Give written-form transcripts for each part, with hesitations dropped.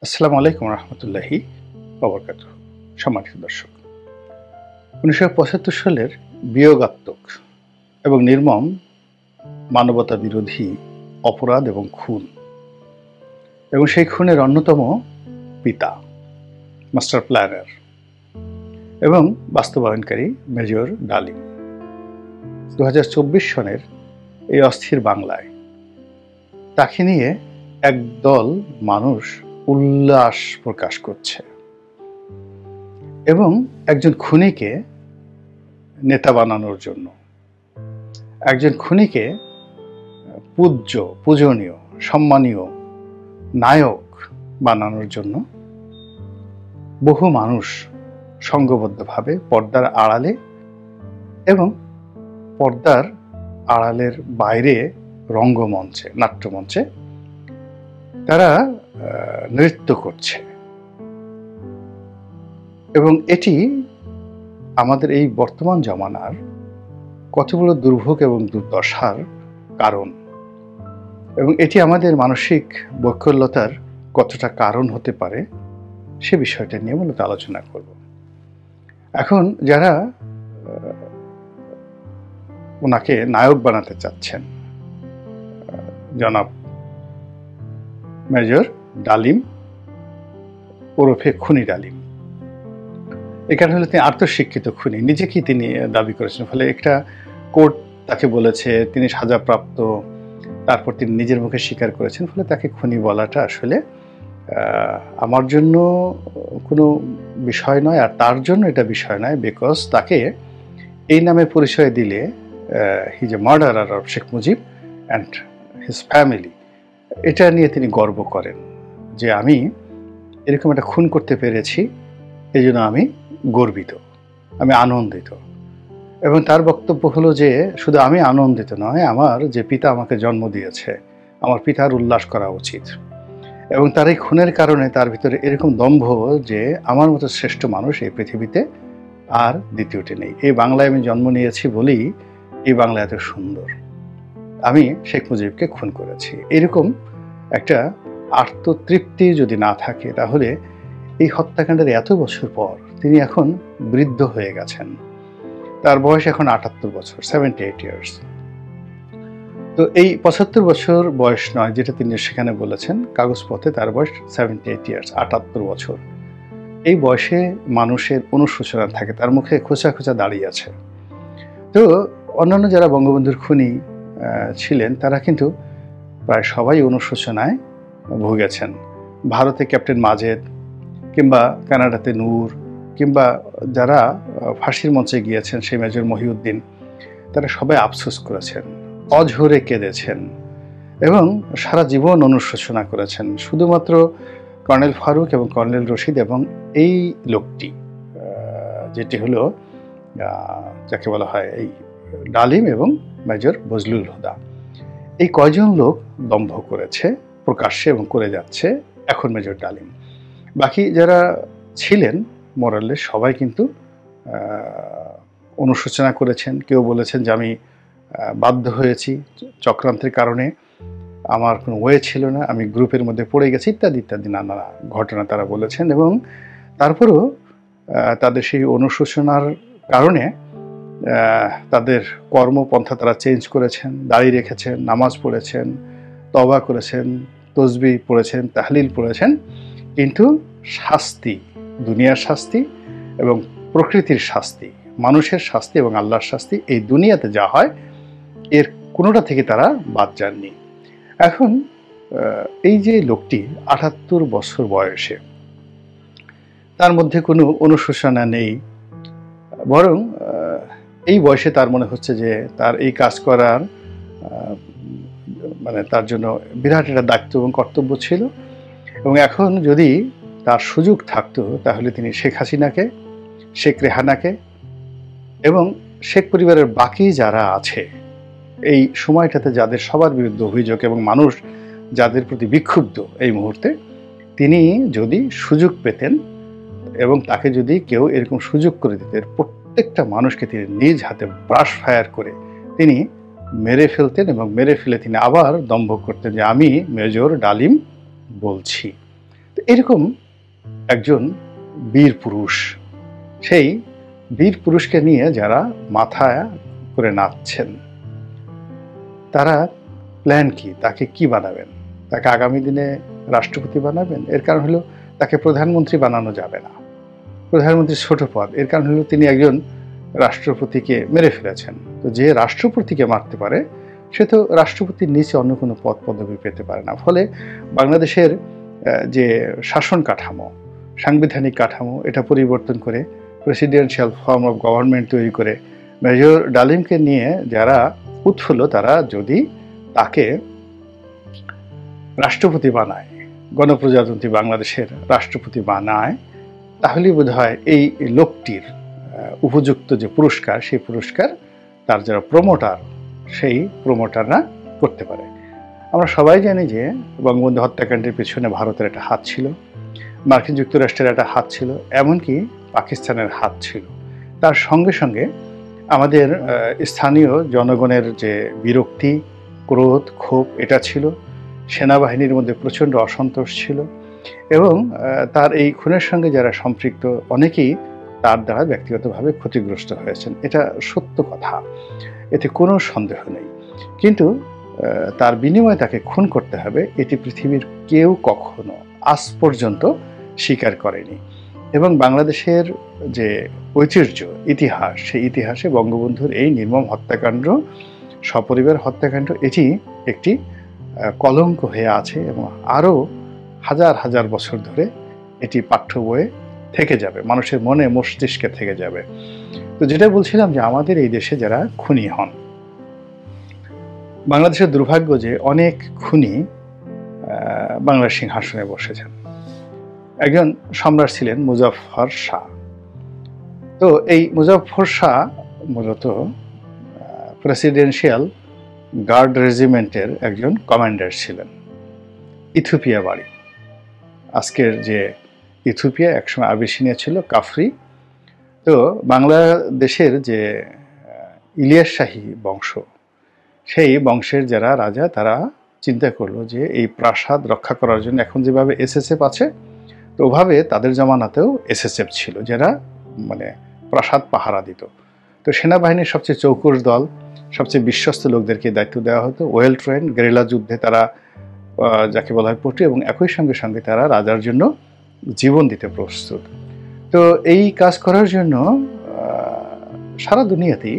আসসালামু আলাইকুম রহমতুল্লাহি ওয়া সম্মানিত দর্শক, 1975 সালের বিয়োগাত্মক এবং নির্মম মানবতা বিরোধী অপরাধ এবং খুন এবং সেই খুনের অন্যতম পিতা, মাস্টার প্ল্যানার এবং বাস্তবায়নকারী মেজর ডালিম 2024 সনের এই অস্থির বাংলায় তাকে নিয়ে একদল মানুষ উল্লাস প্রকাশ করছে এবং একজন খুনিকে নেতা বানানোর জন্য, একজন খুনিকে পূজনীয়, সম্মানীয় নায়ক বানানোর জন্য বহু মানুষ সংঘবদ্ধভাবে পর্দার আড়ালে এবং পর্দার আড়ালের বাইরে রঙ্গমঞ্চে, নাট্যমঞ্চে তারা নৃত্য করছে এবং এটি আমাদের এই বর্তমান জমানার কত বড় দুর্ভোগ এবং দুর্দশার কারণ এবং এটি আমাদের মানসিক বৈকল্যতার কতটা কারণ হতে পারে সে বিষয়টা নিয়ে মূলত আলোচনা করব। এখন যারা ওনাকে নায়ক বানাতে চাচ্ছেন, জনাব মেজর ডালিম ওরফে খুনি ডালিম, এখানে হলে তিনি আত্মশিক্ষিত খুনি, নিজেকেই তিনি দাবি করেছেন। ফলে একটা কোর্ট তাকে বলেছে তিনি সাজাপ্রাপ্ত, তারপর তিনি নিজের মুখে স্বীকার করেছেন। ফলে তাকে খুনি বলাটা আসলে আমার জন্য কোনো বিষয় নয়, আর তার জন্য এটা বিষয় নয়, বিকজ তাকে এই নামে পরিচয় দিলে he is a murderer of Sheikh Mujib and his family, এটা নিয়ে তিনি গর্ব করেন যে আমি এরকম একটা খুন করতে পেরেছি, এই জন্য আমি গর্বিত, আমি আনন্দিত। এবং তার বক্তব্য হলো যে শুধু আমি আনন্দিত নয়, আমার যে পিতা আমাকে জন্ম দিয়েছে, আমার পিতার উল্লাস করা উচিত। এবং তার এই খুনের কারণে তার ভিতরে এরকম দম্ভ যে আমার মতো শ্রেষ্ঠ মানুষ এই পৃথিবীতে আর দ্বিতীয়টি নেই। এই বাংলায় আমি জন্ম নিয়েছি বলেই এই বাংলা এত সুন্দর, আমি শেখ মুজিবকে খুন করেছি। এরকম একটা আত্মতৃপ্তি যদি না থাকে, তাহলে এই হত্যাকাণ্ডের এত বছর পর তিনি এখন বৃদ্ধ হয়ে গেছেন, তার বয়স এখন 78 বছর, 78 ইয়ার্স। তো এই 75 বছর বয়স নয় যেটা তিনি সেখানে বলেছেন, কাগজপত্রে তার বয়স 78 ইয়ার্স, 78 বছর। এই বয়সে মানুষের অনুশোচনা থাকে, তার মুখে খোঁচা খোঁচা দাঁড়িয়ে আছে। তো অন্যান্য যারা বঙ্গবন্ধুর খুনি ছিলেন তারা কিন্তু প্রায় সবাই অনুশোচনায় ভুগেছেন। ভারতে ক্যাপ্টেন মাজেদ, কিংবা কানাডাতে নূর, কিংবা যারা ফাঁসির মঞ্চে গিয়েছেন সেই মেজর মহিউদ্দিন, তারা সবাই আফসোস করেছেন, অঝরে কেঁদেছেন এবং সারা জীবন অনুশোচনা করেছেন। শুধুমাত্র কর্নেল ফারুক এবং কর্নেল রশিদ এবং এই লোকটি, যেটি হলো যাকে বলা হয় এই ডালিম এবং মেজর বজলুল হুদা, এই কয়জন লোক দম্ভ করেছে প্রকাশ্যে এবং করে যাচ্ছে এখন মেজর ডালিম। বাকি যারা ছিলেন মোরালে সবাই কিন্তু অনুশোচনা করেছেন। কেউ বলেছেন যে আমি বাধ্য হয়েছি, চক্রান্তের কারণে আমার কোনো ওয়ে ছিল না, আমি গ্রুপের মধ্যে পড়ে গেছি, ইত্যাদি ইত্যাদি নানা ঘটনা তারা বলেছেন। এবং তারপরেও তাদের সেই অনুশোচনার কারণে তাদের কর্মপন্থা তারা চেঞ্জ করেছেন, দাড়ি রেখেছেন, নামাজ পড়েছেন, তওবা করেছেন, তসবিহ পড়েছেন, তাহলিল পড়েছেন, কিন্তু শাস্তি, দুনিয়ার শাস্তি এবং প্রকৃতির শাস্তি, মানুষের শাস্তি এবং আল্লাহর শাস্তি, এই দুনিয়াতে যা হয় এর কোনোটা থেকে তারা বাদ যাননি। এখন এই যে লোকটি 78 বছর বয়সে, তার মধ্যে কোনো অনুশোচনা নেই, বরং এই বয়সে তার মনে হচ্ছে যে তার এই কাজ করার মানে তার জন্য বিরাট একটা দায়িত্ব এবং কর্তব্য ছিল। এবং এখন যদি তার সুযোগ থাকতো তাহলে তিনি শেখ হাসিনাকে, শেখ রেহানাকে এবং শেখ পরিবারের বাকি যারা আছে এই সময়টাতে, যাদের সবার বিরুদ্ধে অভিযোগ এবং মানুষ যাদের প্রতি বিক্ষুব্ধ এই মুহূর্তে, তিনি যদি সুযোগ পেতেন এবং তাকে যদি কেউ এরকম সুযোগ করে দিতেন, প্রত্যেকটা মানুষকে তিনি নিজ হাতে ব্রাশ ফায়ার করে তিনি মেরে ফেলতেন এবং মেরে ফেলে তিনি আবার দম্ভ করতেন যে আমি মেজর ডালিম বলছি। এরকম একজন বীর পুরুষ, সেই বীর পুরুষকে নিয়ে যারা মাথা করে নাচছেন, তারা প্ল্যান কি? তাকে কি বানাবেন? তাকে আগামী দিনে রাষ্ট্রপতি বানাবেন? এর কারণ হলো তাকে প্রধানমন্ত্রী বানানো যাবে না। প্রধানমন্ত্রী ছোট পদ, এর কারণ হলো তিনি একজন রাষ্ট্রপতিকে মেরে ফেলেছেন। তো যে রাষ্ট্রপতিকে মারতে পারে সে তো রাষ্ট্রপতির নিচে অন্য কোনো পদ পদবি পেতে পারে না। ফলে বাংলাদেশের যে শাসন কাঠামো, সাংবিধানিক কাঠামো, এটা পরিবর্তন করে প্রেসিডেন্সিয়াল ফর্ম অফ গভর্নমেন্ট তৈরি করে মেজর ডালিমকে নিয়ে যারা উৎফুল্ল, তারা যদি তাকে রাষ্ট্রপতি বানায়, গণপ্রজাতন্ত্রী বাংলাদেশের রাষ্ট্রপতি বানায়, তাহলেই বোধহয় এই লোকটির উপযুক্ত যে পুরস্কার, সেই পুরস্কার তার যারা প্রমোটার, সেই প্রমোটাররা করতে পারে। আমরা সবাই জানি যে বঙ্গবন্ধু হত্যাকাণ্ডের পিছনে ভারতের একটা হাত ছিল, মার্কিন যুক্তরাষ্ট্রের একটা হাত ছিল, এমনকি পাকিস্তানের হাত ছিল। তার সঙ্গে সঙ্গে আমাদের স্থানীয় জনগণের যে বিরক্তি, ক্রোধ, ক্ষোভ, এটা ছিল। সেনাবাহিনীর মধ্যে প্রচণ্ড অসন্তোষ ছিল এবং তার এই খুনের সঙ্গে যারা সম্পৃক্ত অনেকেই তার দ্বারা ব্যক্তিগতভাবে ক্ষতিগ্রস্ত হয়েছেন। এটা সত্য কথা, এতে কোনো সন্দেহ নেই। কিন্তু তার বিনিময়ে তাকে খুন করতে হবে, এটি পৃথিবীর কেউ কখনো আজ পর্যন্ত স্বীকার করেনি। এবং বাংলাদেশের যে ঐতিহ্য, ইতিহাস, সেই ইতিহাসে বঙ্গবন্ধুর এই নির্মম হত্যাকাণ্ড, সপরিবার হত্যাকাণ্ড, এটি একটি কলঙ্ক হয়ে আছে এবং আরও হাজার হাজার বছর ধরে এটি পাঠ্য বইয়ে থেকে যাবে, মানুষের মনে মস্তিষ্কে থেকে যাবে। তো যেটা বলছিলাম যে আমাদের এই দেশে যারা খুনি হন, বাংলাদেশের দুর্ভাগ্য যে অনেক খুনি বাংলার সিংহাসনে বসেছেন। একজন সম্রাট ছিলেন মুজাফফর শাহ। তো এই মুজাফফর শাহ মূলত প্রেসিডেন্সিয়াল গার্ড রেজিমেন্টের একজন কমান্ডার ছিলেন। ইথিওপিয়া বাড়ি, আজকের যে ইথিওপিয়া একসময় আবিসিনিয়া ছিল, কাফরি। তো বাংলাদেশের যে ইলিয়াস শাহী বংশ, সেই বংশের যারা রাজা, তারা চিন্তা করলো যে এই প্রাসাদ রক্ষা করার জন্য এখন যেভাবে এসএসএফ আছে, তো ওভাবে তাদের জমানাতেও এসএসএফ ছিল, যারা মানে প্রাসাদ পাহারা দিত। তো সেনাবাহিনীর সবচেয়ে চৌকস দল, সবচেয়ে বিশ্বস্ত লোকদেরকে দায়িত্ব দেওয়া হতো। ওয়েল ট্রেন, গেরিলা যুদ্ধে তারা যাকে বলা হয় পটু, এবং একই সঙ্গে সঙ্গে তারা রাজার জন্য জীবন দিতে প্রস্তুত। তো এই কাজ করার জন্য সারা দুনিয়াতেই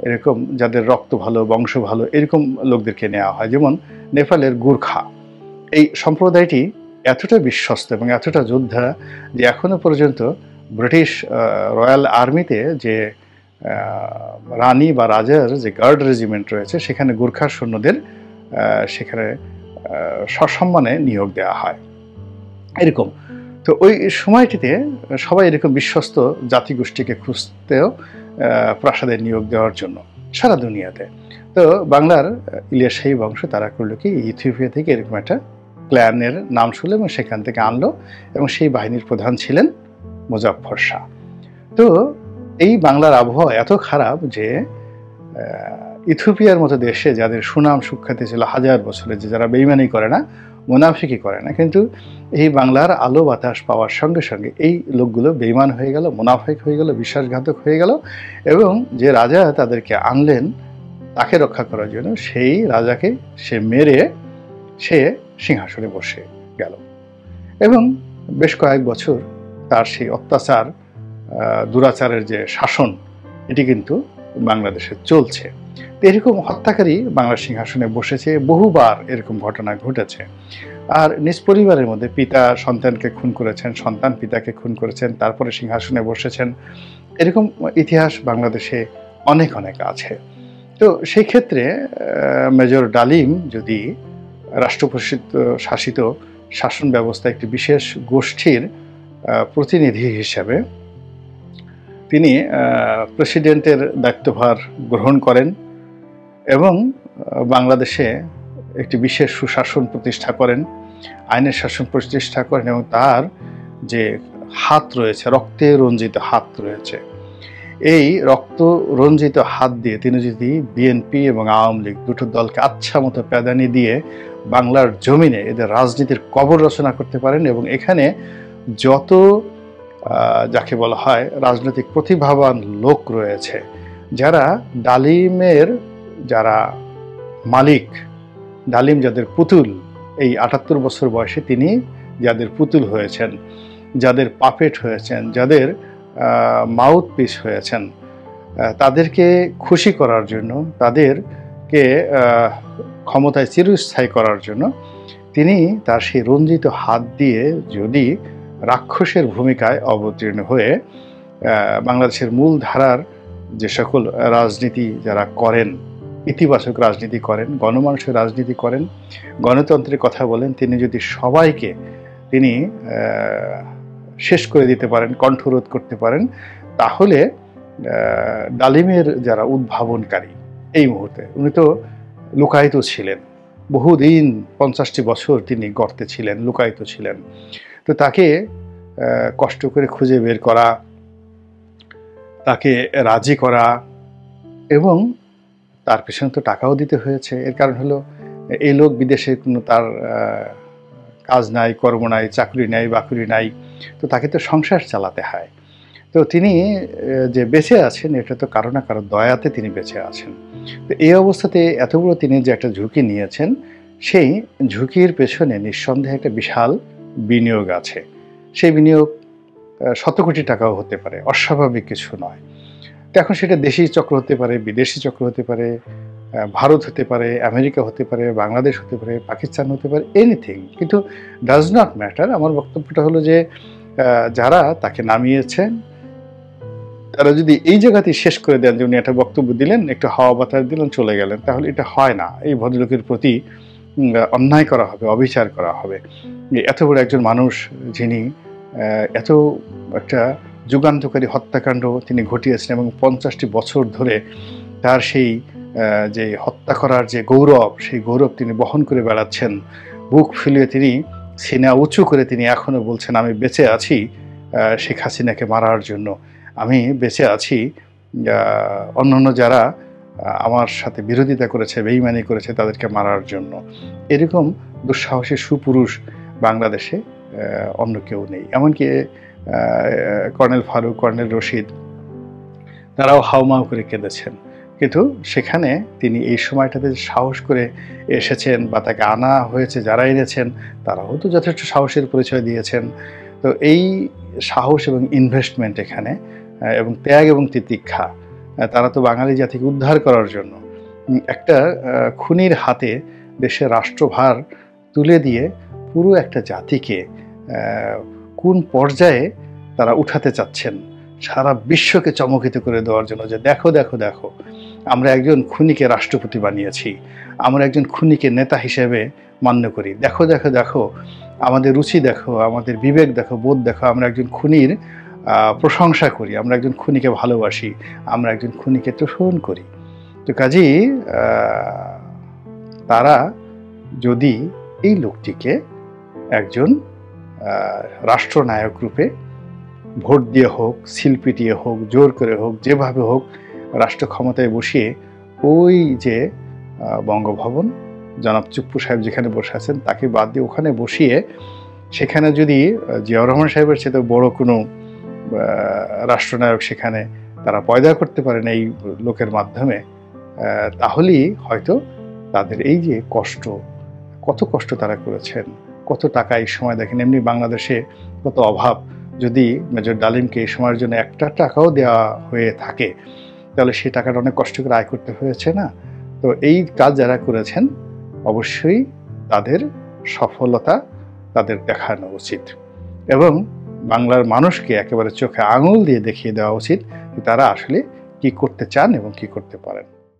এরকম যাদের রক্ত ভালো, বংশ ভালো, এরকম লোকদেরকে নেওয়া হয়। যেমন নেপালের গুর্খা, এই সম্প্রদায়টি এতটা বিশ্বস্ত এবং এতটা যোদ্ধা যে এখনো পর্যন্ত ব্রিটিশ রয়্যাল আর্মিতে যে রানী বা রাজার যে গার্ড রেজিমেন্ট রয়েছে, সেখানে গুর্খার সৈন্যদের সেখানে সসম্মানে নিয়োগ দেওয়া হয় এরকম। তো ওই সময়টিতে সবাই এরকম বিশ্বস্ত জাতিগোষ্ঠীকে খুঁজতেও প্রাসাদে নিয়োগ দেওয়ার জন্য সারা দুনিয়াতে। তো বাংলার ইলিয়াস শাহী বংশ তারা করলো কি, ইথিওপিয়া থেকে এরকম একটা ক্ল্যানের নাম শুনলো এবং সেখান থেকে আনলো, এবং সেই বাহিনীর প্রধান ছিলেন মুজাফফর শাহ। তো এই বাংলার আবহাওয়া এত খারাপ যে ইথিওপিয়ার মতো দেশে যাদের সুনাম সুখ্যাতি ছিল হাজার বছরে, যে যারা বেইমানি করে না, মুনাফিকি করে না, কিন্তু এই বাংলার আলো বাতাস পাওয়ার সঙ্গে সঙ্গে এই লোকগুলো বেইমান হয়ে গেল, মুনাফিক হয়ে গেল, বিশ্বাসঘাতক হয়ে গেল, এবং যে রাজা তাদেরকে আনলেন তাকে রক্ষা করার জন্য, সেই রাজাকে সে মেরে সে সিংহাসনে বসে গেল। এবং বেশ কয়েক বছর তার সেই অত্যাচার, দুরাচারের যে শাসন, এটি কিন্তু বাংলাদেশে চলছে। এরকম হত্যাকারী বাংলার সিংহাসনে বসেছে, বহুবার এরকম ঘটনা ঘটেছে। আর নিজ পরিবারের মধ্যে পিতা সন্তানকে খুন করেছেন, সন্তান পিতাকে খুন করেছেন, তারপরে সিংহাসনে বসেছেন, এরকম ইতিহাস বাংলাদেশে অনেক অনেক আছে। তো সেই ক্ষেত্রে মেজর ডালিম যদি রাষ্ট্রপ্রশাসিত শাসিত শাসন ব্যবস্থা একটি বিশেষ গোষ্ঠীর প্রতিনিধি হিসেবে তিনি প্রেসিডেন্টের দায়িত্বভার গ্রহণ করেন এবং বাংলাদেশে একটি বিশেষ সুশাসন প্রতিষ্ঠা করেন, আইনের শাসন প্রতিষ্ঠা করেন, এবং তার যে হাত রয়েছে, রক্তে রঞ্জিত হাত রয়েছে, এই রক্ত রঞ্জিত হাত দিয়ে তিনি যদি বিএনপি এবং আওয়ামী লীগ দুটো দলকে আচ্ছা মতো প্যাদানি দিয়ে বাংলার জমিনে এদের রাজনীতির কবর রচনা করতে পারেন এবং এখানে যত যাকে বলা হয় রাজনৈতিক প্রতিভাবান লোক রয়েছে, যারা ডালিমের যারা মালিক, ডালিম যাদের পুতুল, এই ৭৮ বছর বয়সে তিনি যাদের পুতুল হয়েছেন, যাদের পাপেট হয়েছেন, যাদের মাউথ পিস হয়েছেন, তাদেরকে খুশি করার জন্য, তাদেরকে ক্ষমতায় চিরস্থায়ী করার জন্য তিনি তার সেই রঞ্জিত হাত দিয়ে যদি রাক্ষসের ভূমিকায় অবতীর্ণ হয়ে বাংলাদেশের মূল ধারার যে সকল রাজনীতি যারা করেন, ইতিবাচক রাজনীতি করেন, গণমানুষের রাজনীতি করেন, গণতন্ত্রের কথা বলেন, তিনি যদি সবাইকে তিনি শেষ করে দিতে পারেন, কণ্ঠরোধ করতে পারেন, তাহলে ডালিমের যারা উদ্ভাবনকারী এই মুহূর্তে, উনি তো লুকায়িত ছিলেন বহুদিন, 50টি বছর তিনি গর্তে ছিলেন, লুকায়িত ছিলেন। তো তাকে কষ্ট করে খুঁজে বের করা, তাকে রাজি করা এবং তার পেছনে তো টাকাও দিতে হয়েছে। এর কারণ হলো এই লোক বিদেশে কোনো তার কাজ নাই, কর্ম নাই, চাকরি নাই, বাকরি নাই, তো তাকে তো সংসার চালাতে হয়। তো তিনি যে বেঁচে আছেন এটা তো কারো না কারো দয়াতে তিনি বেঁচে আছেন। তো এই অবস্থাতে এত বড় তিনি যে একটা ঝুঁকি নিয়েছেন, সেই ঝুঁকির পেছনে নিঃসন্দেহে একটা বিশাল বিনিয়োগ আছে। সেই বিনিয়োগ শত কোটি টাকাও হতে পারে, অস্বাভাবিক কিছু নয়। তো এখন সেটা দেশি চক্র হতে পারে, বিদেশি চক্র হতে পারে, ভারত হতে পারে, আমেরিকা হতে পারে, বাংলাদেশ হতে পারে, পাকিস্তান হতে পারে, এনিথিং, কিন্তু ডাজ নট ম্যাটার। আমার বক্তব্যটা হলো যে যারা তাকে নামিয়েছেন তারা যদি এই জায়গাতেই শেষ করে দেন যে উনি একটা বক্তব্য দিলেন, একটু হাওয়া বাতাস দিলেন, চলে গেলেন, তাহলে এটা হয় না। এই ভদ্রলোকের প্রতি অন্যায় করা হবে, অবিচার করা হবে। এত বড় একজন মানুষ যিনি এত একটা যুগান্তকারী হত্যাকাণ্ড তিনি ঘটিয়েছেন এবং 50টি বছর ধরে তার সেই যে হত্যা করার যে গৌরব, সেই গৌরব তিনি বহন করে বেড়াচ্ছেন। বুক ফুলিয়ে তিনি সিনা উঁচু করে তিনি এখনও বলছেন, আমি বেঁচে আছি শেখ হাসিনাকে মারার জন্য, আমি বেঁচে আছি অন্যান্য যারা আমার সাথে বিরোধিতা করেছে, বেইমানি করেছে, তাদেরকে মারার জন্য। এরকম দুঃসাহসী সুপুরুষ বাংলাদেশে অন্য কেউ নেই। এমনকি কর্নেল ফারুক, কর্নেল রশিদ, তারাও হাউমাউ করে কেঁদেছেন। কিন্তু সেখানে তিনি এই সময়টাতে সাহস করে এসেছেন বা তাকে আনা হয়েছে, যারা এনেছেন তারাও তো যথেষ্ট সাহসের পরিচয় দিয়েছেন। তো এই সাহস এবং ইনভেস্টমেন্ট এখানে এবং ত্যাগ এবং তিতিক্ষা, তারা তো বাঙালি জাতিকে উদ্ধার করার জন্য একটা খুনির হাতে দেশের রাষ্ট্রভার তুলে দিয়ে পুরো একটা জাতিকে কোন পর্যায়ে তারা উঠাতে চাচ্ছেন, সারা বিশ্বকে চমকিত করে দেওয়ার জন্য, যে দেখো দেখো দেখো, আমরা একজন খুনিকে রাষ্ট্রপতি বানিয়েছি, আমরা একজন খুনিকে নেতা হিসেবে মান্য করি, দেখো দেখো দেখো, আমাদের রুচি দেখো, আমাদের বিবেক দেখো, বোধ দেখো, আমরা একজন খুনির প্রশংসা করি, আমরা একজন খুনিকে ভালোবাসি, আমরা একজন খুনিকে তোষণ করি। তো কাজেই তারা যদি এই লোকটিকে একজন রাষ্ট্রনায়ক রূপে ভোট দিয়ে হোক, সিল পিটিয়ে হোক, জোর করে হোক, যেভাবে হোক রাষ্ট্র ক্ষমতায় বসিয়ে, ওই যে বঙ্গভবন, জনাব চুপ্পু সাহেব যেখানে বসে আছেন তাকে বাদ দিয়ে ওখানে বসিয়ে সেখানে যদি জিয়াউর রহমান সাহেবের চেয়ে বড় কোনো রাষ্ট্রনায়ক সেখানে তারা পয়দা করতে পারেন এই লোকের মাধ্যমে, তাহলেই হয়তো তাদের এই যে কষ্ট, কত কষ্ট তারা করেছেন, কত টাকা এই সময় দেখেন, এমনি বাংলাদেশে কত অভাব, যদি মেজর ডালিমকে এই সময়ের জন্য একটা টাকাও দেওয়া হয়ে থাকে তাহলে সেই টাকাটা অনেক কষ্ট করে আয় করতে হয়েছে না? তো এই কাজ যারা করেছেন অবশ্যই তাদের সফলতা তাদের দেখানো উচিত এবং বাংলার মানুষকে একেবারে চোখে আঙুল দিয়ে দেখিয়ে দেওয়া উচিত তারা আসলে কি করতে চান এবং কি করতে পারেন।